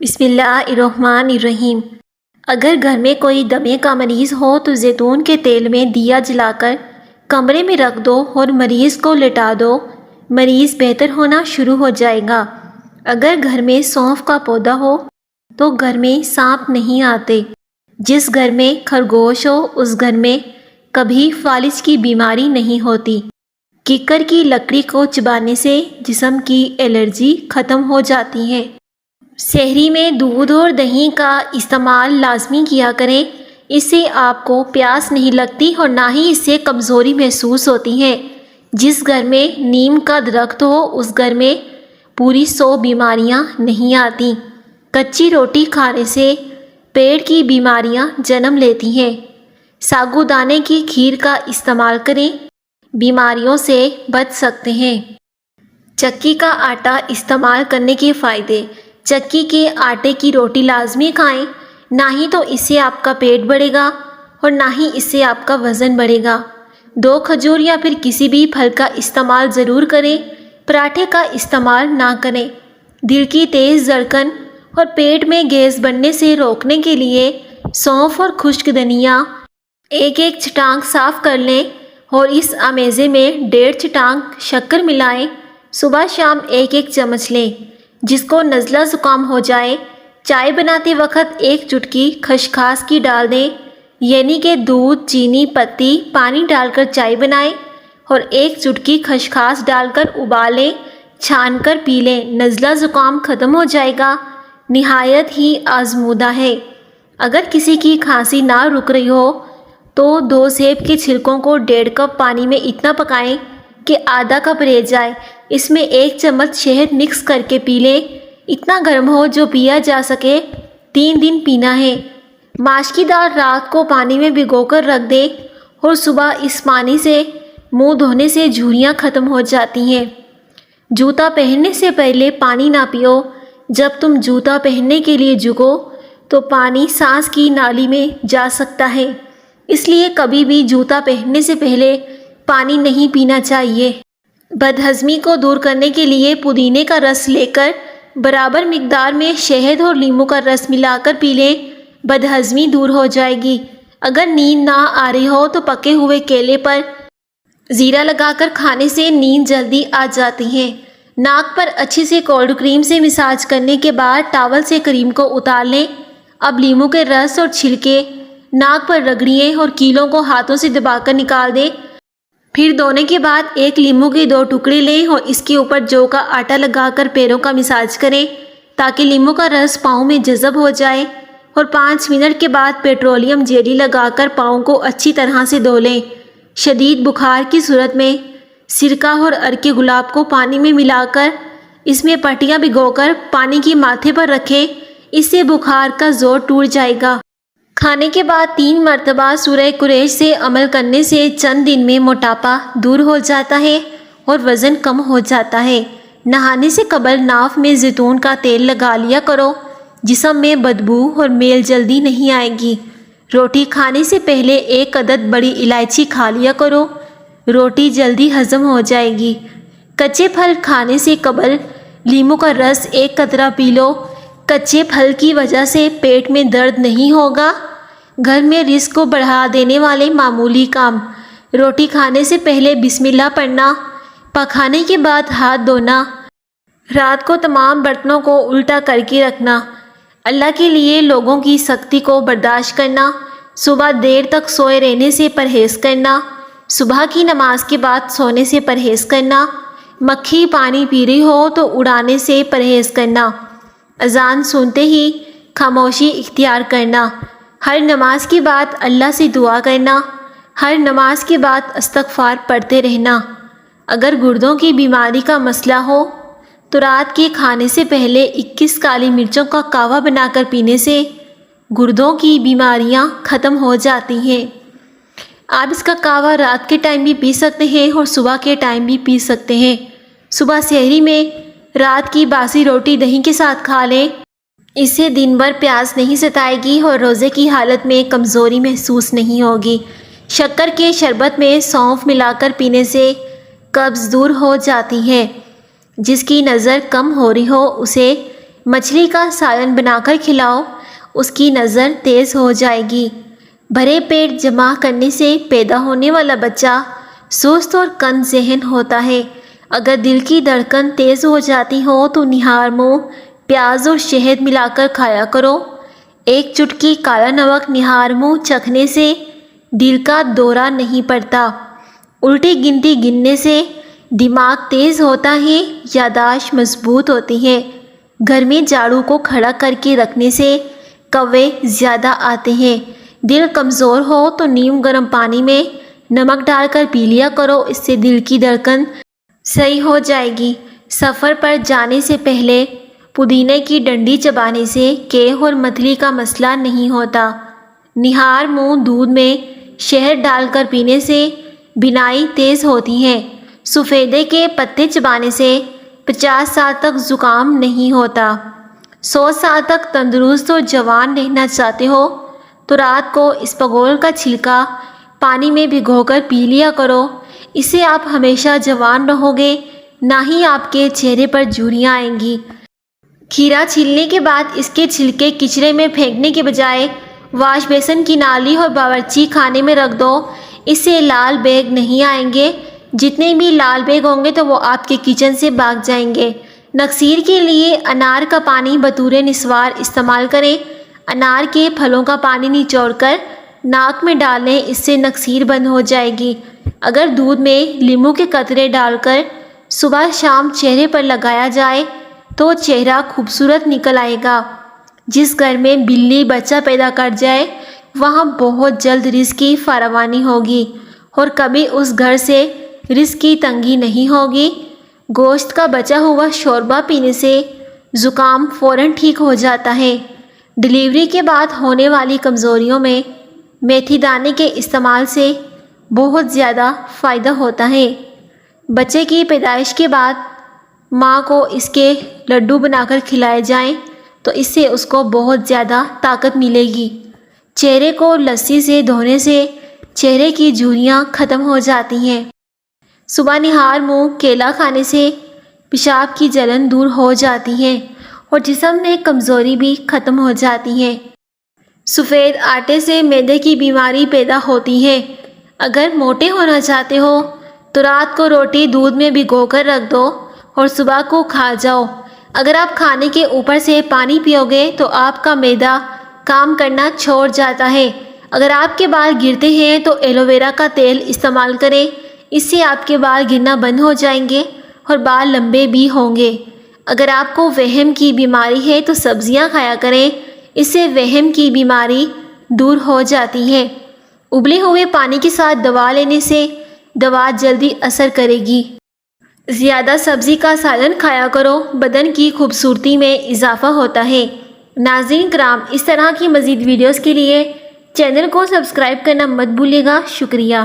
بسم اللہ الرحمن الرحیم۔ اگر گھر میں کوئی دمے کا مریض ہو تو زیتون کے تیل میں دیا جلا کر کمرے میں رکھ دو اور مریض کو لٹا دو، مریض بہتر ہونا شروع ہو جائے گا۔ اگر گھر میں سونف کا پودا ہو تو گھر میں سانپ نہیں آتے۔ جس گھر میں خرگوش ہو اس گھر میں کبھی فالج کی بیماری نہیں ہوتی۔ ککر کی لکڑی کو چبانے سے جسم کی الرجی ختم ہو جاتی ہے۔ سحری میں دودھ اور دہی کا استعمال لازمی کیا کریں، اس سے آپ کو پیاس نہیں لگتی اور نہ ہی اس سے کمزوری محسوس ہوتی ہے۔ جس گھر میں نیم کا درخت ہو اس گھر میں پوری 100 بیماریاں نہیں آتی۔ کچی روٹی کھانے سے پیٹ کی بیماریاں جنم لیتی ہیں۔ ساگودانے کی کھیر کا استعمال کریں، بیماریوں سے بچ سکتے ہیں۔ چکی کا آٹا استعمال کرنے کے فائدے۔ چکی کے آٹے کی روٹی لازمی کھائیں، نہ ہی تو اس سے آپ کا پیٹ بڑھے گا اور نہ ہی اس سے آپ کا وزن بڑھے گا۔ 2 کھجور یا پھر کسی بھی پھل کا استعمال ضرور کریں، پراٹھے کا استعمال نہ کریں۔ دل کی تیز دھڑکن اور پیٹ میں گیس بننے سے روکنے کے لیے سونف اور خشک دھنیا ایک چٹانک صاف کر لیں اور اس آمیزے میں 1.5 چٹانک شکر ملائیں۔ صبح شام ایک چمچ لیں۔ جس کو نزلہ زکام ہو جائے، چائے بناتے وقت 1 چٹکی خسخاس کی ڈال دیں، یعنی کہ دودھ، چینی، پتی، پانی ڈال کر چائے بنائیں اور 1 چٹکی خسخاس ڈال کر ابالیں، چھان کر پی لیں، نزلہ زکام ختم ہو جائے گا۔ نہایت ہی آزمودہ ہے۔ اگر کسی کی کھانسی نہ رک رہی ہو تو 2 سیب کے چھلکوں کو 1.5 کپ پانی میں اتنا پکائیں کہ آدھا کپ رہ جائے، اس میں 1 چمچ شہد مکس کر کے پی لیں، اتنا گرم ہو جو پیا جا سکے۔ 3 دن پینا ہے۔ ماش کی دال رات کو پانی میں بھگو کر رکھ دیں اور صبح اس پانی سے منہ دھونے سے جھریاں ختم ہو جاتی ہیں۔ جوتا پہننے سے پہلے پانی نہ پیو۔ جب تم جوتا پہننے کے لیے جھکو تو پانی سانس کی نالی میں جا سکتا ہے، اس لیے کبھی بھی جوتا پہننے سے پہلے پانی نہیں پینا چاہیے۔ بدہضمی کو دور کرنے کے لیے پودینے کا رس لے کر برابر مقدار میں شہد اور لیموں کا رس ملا کر پی لیں، بدہضمی دور ہو جائے گی۔ اگر نیند نہ آ رہی ہو تو پکے ہوئے کیلے پر زیرہ لگا کر کھانے سے نیند جلدی آ جاتی ہے۔ ناک پر اچھی سے کولڈ کریم سے مساج کرنے کے بعد ٹاول سے کریم کو اتار لیں۔ اب لیموں کے رس اور چھلکے ناک پر رگڑیں اور کیلوں کو ہاتھوں سے دبا کر نکال دیں۔ پھر دھونے کے بعد 1 لیموں کے 2 ٹکڑے لیں اور اس کے اوپر جو کا آٹا لگا کر پیروں کا مساج کریں تاکہ لیموں کا رس پاؤں میں جذب ہو جائے، اور 5 منٹ کے بعد پیٹرولیم جیلی لگا کر پاؤں کو اچھی طرح سے دھو لیں۔ شدید بخار کی صورت میں سرکہ اور عرق گلاب کو پانی میں ملا کر اس میں پٹیاں بھگو کر پانی کی ماتھے پر رکھیں، اس سے بخار کا زور ٹوٹ جائے گا۔ کھانے کے بعد 3 مرتبہ سورہ قریش سے عمل کرنے سے چند دن میں موٹاپا دور ہو جاتا ہے اور وزن کم ہو جاتا ہے۔ نہانے سے قبل ناف میں زیتون کا تیل لگا لیا کرو، جسم میں بدبو اور میل جلدی نہیں آئے گی۔ روٹی کھانے سے پہلے 1 عدد بڑی الائچی کھا لیا کرو، روٹی جلدی ہضم ہو جائے گی۔ کچے پھل کھانے سے قبل لیموں کا رس 1 قطرہ پی لو، کچے پھل کی وجہ سے پیٹ میں درد نہیں ہوگا۔ گھر میں رزق کو بڑھا دینے والے معمولی کام: روٹی کھانے سے پہلے بسم اللہ پڑھنا، پکانے کے بعد ہاتھ دھونا، رات کو تمام برتنوں کو الٹا کر کے رکھنا، اللہ کے لیے لوگوں کی سختی کو برداشت کرنا، صبح دیر تک سوئے رہنے سے پرہیز کرنا، صبح کی نماز کے بعد سونے سے پرہیز کرنا، مکھی پانی پی رہی ہو تو اڑانے سے پرہیز کرنا، اذان سنتے ہی خاموشی اختیار کرنا، ہر نماز کے بعد اللہ سے دعا کرنا، ہر نماز کے بعد استغفار پڑھتے رہنا۔ اگر گردوں کی بیماری کا مسئلہ ہو تو رات کے کھانے سے پہلے 21 کالی مرچوں کا کہوہ بنا کر پینے سے گردوں کی بیماریاں ختم ہو جاتی ہیں۔ آپ اس کا کہوہ رات کے ٹائم بھی پی سکتے ہیں اور صبح کے ٹائم بھی پی سکتے ہیں۔ صبح سحری میں رات کی باسی روٹی دہی کے ساتھ کھا لیں، اس سے دن بھر پیاس نہیں ستائے گی اور روزے کی حالت میں کمزوری محسوس نہیں ہوگی۔ شکر کے شربت میں سونف ملا کر پینے سے قبض دور ہو جاتی ہے۔ جس کی نظر کم ہو رہی ہو اسے مچھلی کا سالن بنا کر کھلاؤ، اس کی نظر تیز ہو جائے گی۔ بھرے پیٹ جمع کرنے سے پیدا ہونے والا بچہ سست اور کند ذہن ہوتا ہے۔ اگر دل کی دھڑکن تیز ہو جاتی ہو تو نہار منہ پیاز اور شہد ملا کر کھایا کرو۔ ایک چٹکی کالا نمک نہار منہ چکھنے سے دل کا دورہ نہیں پڑتا۔ الٹی گنتی گننے سے دماغ تیز ہوتا ہے، یادداشت مضبوط ہوتی ہے۔ گھر میں جھاڑو کو کھڑا کر کے رکھنے سے کوے زیادہ آتے ہیں۔ دل کمزور ہو تو نیم گرم پانی میں نمک ڈال کر پی لیا کرو، اس سے دل کی دھڑکن صحیح ہو جائے گی۔ سفر پر جانے سے پہلے پودینے کی ڈنڈی چبانے سے کیح اور متلی کا مسئلہ نہیں ہوتا۔ نہار منہ دودھ میں شہد ڈال کر پینے سے بینائی تیز ہوتی ہے۔ سفیدے کے پتے چبانے سے 50 سال تک زکام نہیں ہوتا۔ 100 سال تک تندرست اور جوان رہنا چاہتے ہو تو رات کو اسپغول کا چھلکا پانی میں بھگو کر پی لیا کرو، اس سے آپ ہمیشہ جوان رہو گے، نہ ہی آپ کے چہرے پر جھریاں آئیں گی۔ کھیرا چھیلنے کے بعد اس کے چھلکے کچرے میں پھینکنے کے بجائے واش بیسن کی نالی اور باورچی خانے میں رکھ دو، اس سے لال بیگ نہیں آئیں گے۔ جتنے بھی لال بیگ ہوں گے تو وہ آپ کے کچن سے بھاگ جائیں گے۔ نکسیر کے لیے انار کا پانی بطور نسوار استعمال کریں۔ انار کے پھلوں کا پانی نچوڑ کر ناک میں ڈالیں، اس سے نکسیر بند ہو جائے گی۔ اگر دودھ میں لیموں کے قطرے ڈال کر صبح شام چہرے پر لگایا جائے تو چہرہ خوبصورت نکل آئے گا۔ جس گھر میں بلی بچہ پیدا کر جائے وہاں بہت جلد رزق کی فراوانی ہوگی اور کبھی اس گھر سے رزق کی تنگی نہیں ہوگی۔ گوشت کا بچا ہوا شوربہ پینے سے زکام فوراً ٹھیک ہو جاتا ہے۔ ڈلیوری کے بعد ہونے والی کمزوریوں میں میتھی دانے کے استعمال سے بہت زیادہ فائدہ ہوتا ہے۔ بچے کی پیدائش کے بعد ماں کو اس کے لڈو بنا کر کھلائے جائیں تو اس سے اس کو بہت زیادہ طاقت ملے گی۔ چہرے کو لسی سے دھونے سے چہرے کی جھریاں ختم ہو جاتی ہیں۔ صبح نہار منہ کیلا کھانے سے پیشاب کی جلن دور ہو جاتی ہے اور جسم میں کمزوری بھی ختم ہو جاتی ہے۔ سفید آٹے سے معدے کی بیماری پیدا ہوتی ہے۔ اگر موٹے ہونا چاہتے ہو تو رات کو روٹی دودھ میں بھگو کر رکھ دو اور صبح کو کھا جاؤ۔ اگر آپ کھانے کے اوپر سے پانی پیو گے تو آپ کا معدہ کام کرنا چھوڑ جاتا ہے۔ اگر آپ کے بال گرتے ہیں تو ایلو ویرا کا تیل استعمال کریں، اس سے آپ کے بال گرنا بند ہو جائیں گے اور بال لمبے بھی ہوں گے۔ اگر آپ کو وہم کی بیماری ہے تو سبزیاں کھایا کریں، اس سے وہم کی بیماری دور ہو جاتی ہے۔ ابلے ہوئے پانی کے ساتھ دوا لینے سے دوا جلدی اثر کرے گی۔ زیادہ سبزی کا سالن کھایا کرو، بدن کی خوبصورتی میں اضافہ ہوتا ہے۔ ناظرین کرام، اس طرح کی مزید ویڈیوز کے لیے چینل کو سبسکرائب کرنا مت بھولیے گا۔ شکریہ۔